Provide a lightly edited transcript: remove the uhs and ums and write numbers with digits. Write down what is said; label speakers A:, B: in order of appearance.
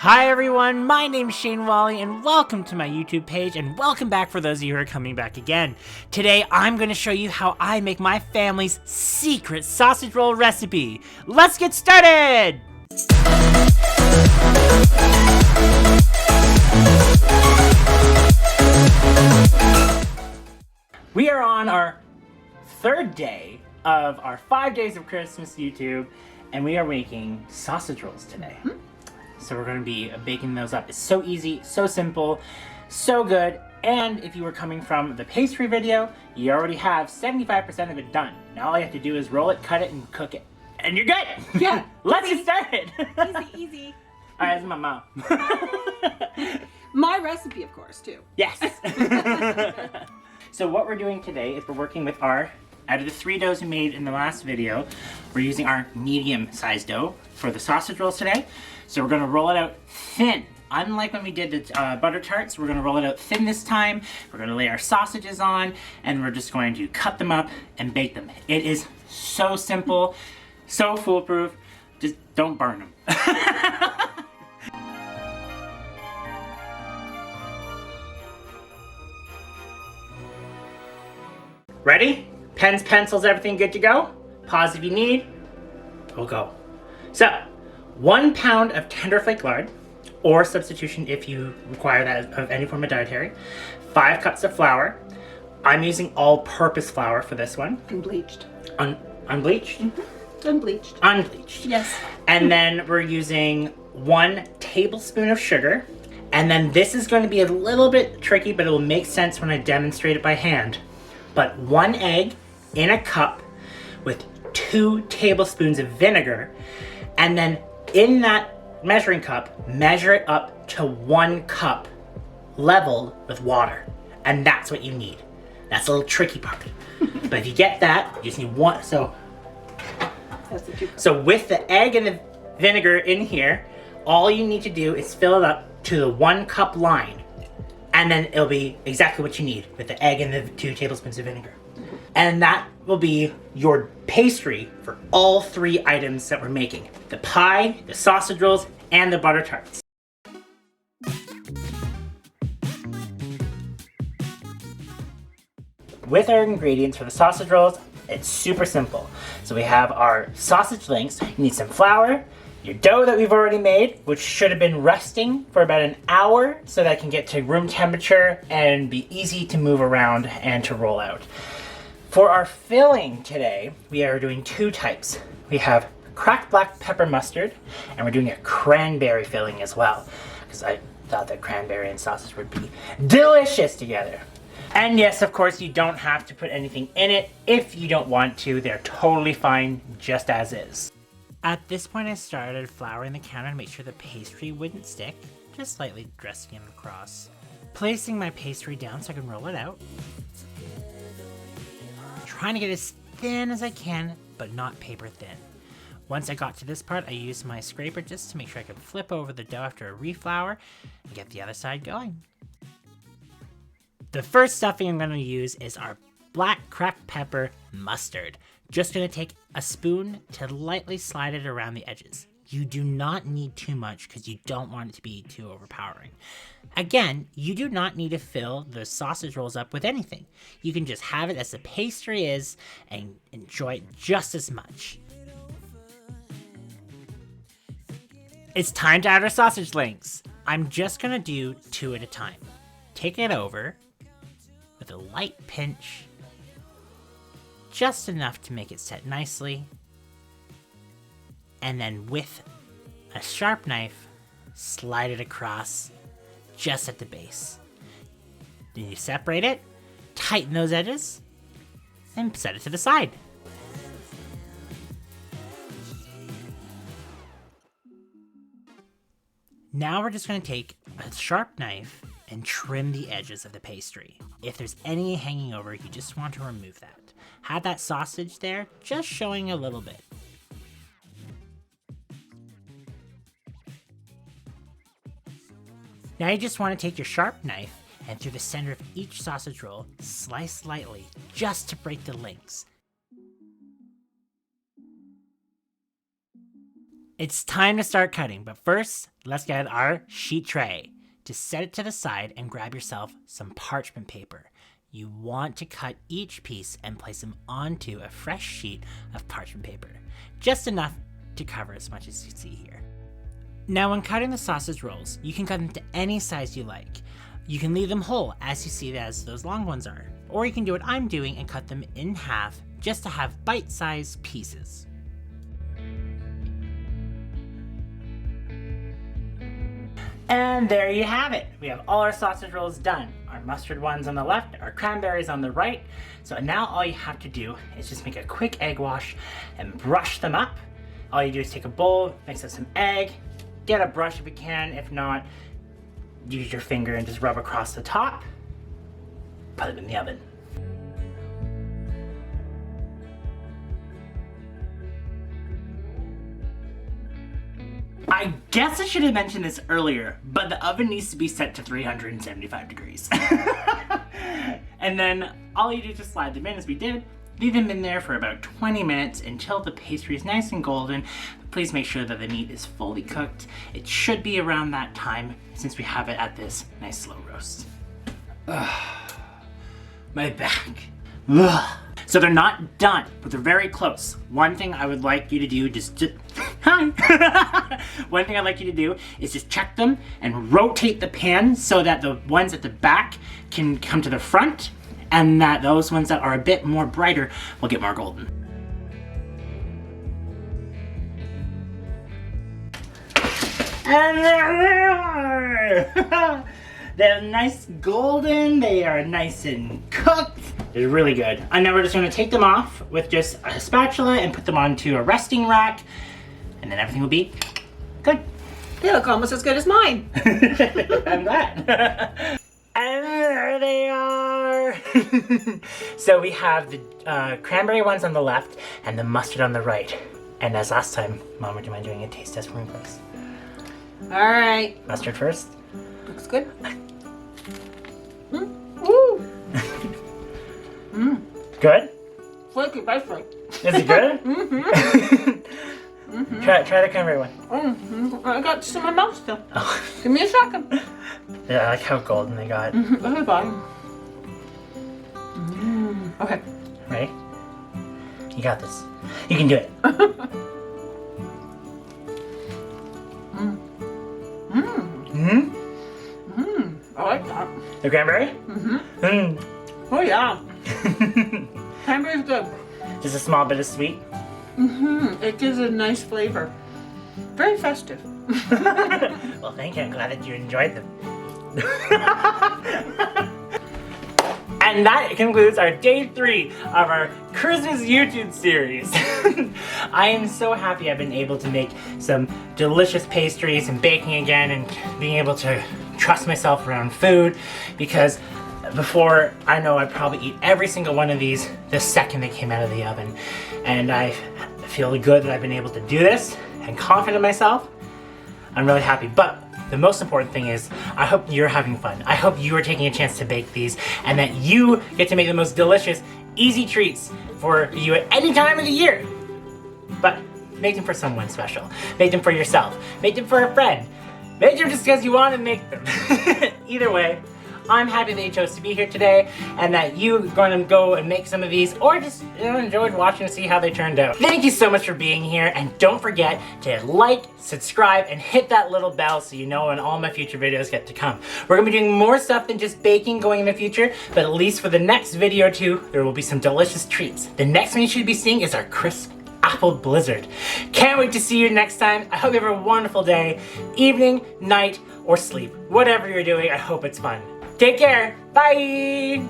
A: Hi everyone, my name's Whalley and welcome to my YouTube page and welcome back for those of you who are coming back again. Today I'm going to show you how I make my family's secret sausage roll recipe. Let's get started! We are on our third day of our 5 days of Christmas YouTube and we are making sausage rolls today. So we're going to be baking those up. It's so easy, so simple, so good. And if you were coming from the pastry video, you already have 75% of it done. Now all you have to do is roll it, cut it, and cook it. And you're good!
B: Yeah.
A: Let's get started!
B: Easy.
A: Alright, this is my mom.
B: My recipe, of course, too.
A: Yes! So what we're doing today is we're working with out of the 3 doughs we made in the last video, we're using our medium-sized dough for the sausage rolls today. So we're going to roll it out thin. Unlike when we did the butter tarts, we're going to roll it out thin this time. We're going to lay our sausages on, and we're just going to cut them up and bake them. It is so simple, so foolproof. Just don't burn them. Ready? Pens, pencils, everything good to go? Pause if you need. We'll go. So, 1 pound of tender flake lard, or substitution if you require that of any form of dietary. 5 cups of flour. I'm using all-purpose flour for this one.
B: Unbleached.
A: Unbleached?
B: Mm-hmm. Unbleached.
A: Unbleached.
B: Yes.
A: And then we're using 1 tablespoon of sugar. And then this is going to be a little bit tricky, but it will make sense when I demonstrate it by hand. But 1 egg in a cup with 2 tablespoons of vinegar, and then in that measuring cup, measure it up to 1 cup leveled with water. And that's what you need. That's a little tricky part. But if you get that, you just need 1.
B: That's the 2 cups.
A: So with the egg and the vinegar in here, all you need to do is fill it up to the 1 cup line. And then it'll be exactly what you need with the egg and the 2 tablespoons of vinegar. And that will be your pastry for all 3 items that we're making. The pie, the sausage rolls, and the butter tarts. With our ingredients for the sausage rolls, it's super simple. So we have our sausage links. You need some flour, your dough that we've already made, which should have been resting for about an hour so that it can get to room temperature and be easy to move around and to roll out. For our filling today, we are doing 2 types. We have cracked black pepper mustard, and we're doing a cranberry filling as well, because I thought that cranberry and sausage would be delicious together. And yes, of course, you don't have to put anything in it if you don't want to. They're totally fine just as is. At this point, I started flouring the counter to make sure the pastry wouldn't stick, just slightly dressing it across. Placing my pastry down so I can roll it out. Trying to get as thin as I can, but not paper thin. Once I got to this part, I used my scraper just to make sure I could flip over the dough after a reflour and get the other side going. The first stuffing I'm going to use is our black cracked pepper mustard. Just going to take a spoon to lightly slide it around the edges. You do not need too much because you don't want it to be too overpowering. Again, you do not need to fill the sausage rolls up with anything. You can just have it as the pastry is and enjoy it just as much. It's time to add our sausage links. I'm just going to do 2 at a time. Take it over with a light pinch, just enough to make it set nicely, and then with a sharp knife, slide it across just at the base. Then you separate it, tighten those edges, and set it to the side. Now we're just going to take a sharp knife and trim the edges of the pastry. If there's any hanging over, you just want to remove that. Have that sausage there, just showing a little bit. Now you just want to take your sharp knife and through the center of each sausage roll, slice slightly, just to break the links. It's time to start cutting, but first, let's get our sheet tray. To set it to the side and grab yourself some parchment paper. You want to cut each piece and place them onto a fresh sheet of parchment paper. Just enough to cover as much as you see here. Now when cutting the sausage rolls, you can cut them to any size you like. You can leave them whole as you see as those long ones are. Or you can do what I'm doing and cut them in half just to have bite-sized pieces. And there you have it. We have all our sausage rolls done. Our mustard ones on the left, our cranberries on the right. So now all you have to do is just make a quick egg wash and brush them up. All you do is take a bowl, mix up some egg, get a brush if you can. If not, use your finger and just rub across the top. Put them in the oven. I guess I should have mentioned this earlier, but the oven needs to be set to 375 degrees. And then all you do is just slide them in as we did. Leave them in there for about 20 minutes until the pastry is nice and golden. Please make sure that the meat is fully cooked. It should be around that time since we have it at this nice slow roast. My back. Ugh. So they're not done, but they're very close. One thing I would like you to do, hi. One thing I'd like you to do is just check them and rotate the pan so that the ones at the back can come to the front and that those ones that are a bit more brighter will get more golden. And there they are! They're nice golden, they are nice and cooked. They're really good. And now we're just gonna take them off with just a spatula and put them onto a resting rack, and then everything will be good.
B: They look almost as good as mine.
A: I'm glad. And there they are. So we have the cranberry ones on the left and the mustard on the right. And as last time, Mom, would you mind doing a taste test for me, please?
B: All right.
A: Mustard first.
B: Looks good. Woo.
A: Good?
B: Flaky pastry.
A: Is it good? Try the cranberry one.
B: I got some in my mouth still.
A: Oh.
B: Give me a second.
A: Yeah, I like how golden they got.
B: Okay, bye. Okay.
A: Ready? You got this. You can do it.
B: I like that.
A: The cranberry?
B: Oh yeah. Cranberry's good.
A: Just a small bit of sweet.
B: It gives a nice flavor. Very festive.
A: Well, thank you. I'm glad that you enjoyed them. And that concludes our day 3 of our Christmas YouTube series. I am so happy I've been able to make some delicious pastries and baking again and being able to trust myself around food, because before, I know I'd probably eat every single one of these the second they came out of the oven. And I feel good that I've been able to do this and confident in myself. I'm really happy. But the most important thing is, I hope you're having fun. I hope you are taking a chance to bake these and that you get to make the most delicious, easy treats for you at any time of the year. But make them for someone special. Make them for yourself. Make them for a friend. Make them just because you want to make them. Either way, I'm happy that you chose to be here today and that you're going to go and make some of these or just enjoyed watching to see how they turned out. Thank you so much for being here, and don't forget to like, subscribe, and hit that little bell so you know when all my future videos get to come. We're going to be doing more stuff than just baking going in the future, but at least for the next video or two, there will be some delicious treats. The next one you should be seeing is our crisp apple blizzard. Can't wait to see you next time. I hope you have a wonderful day, evening, night, or sleep. Whatever you're doing, I hope it's fun. Take care. Bye.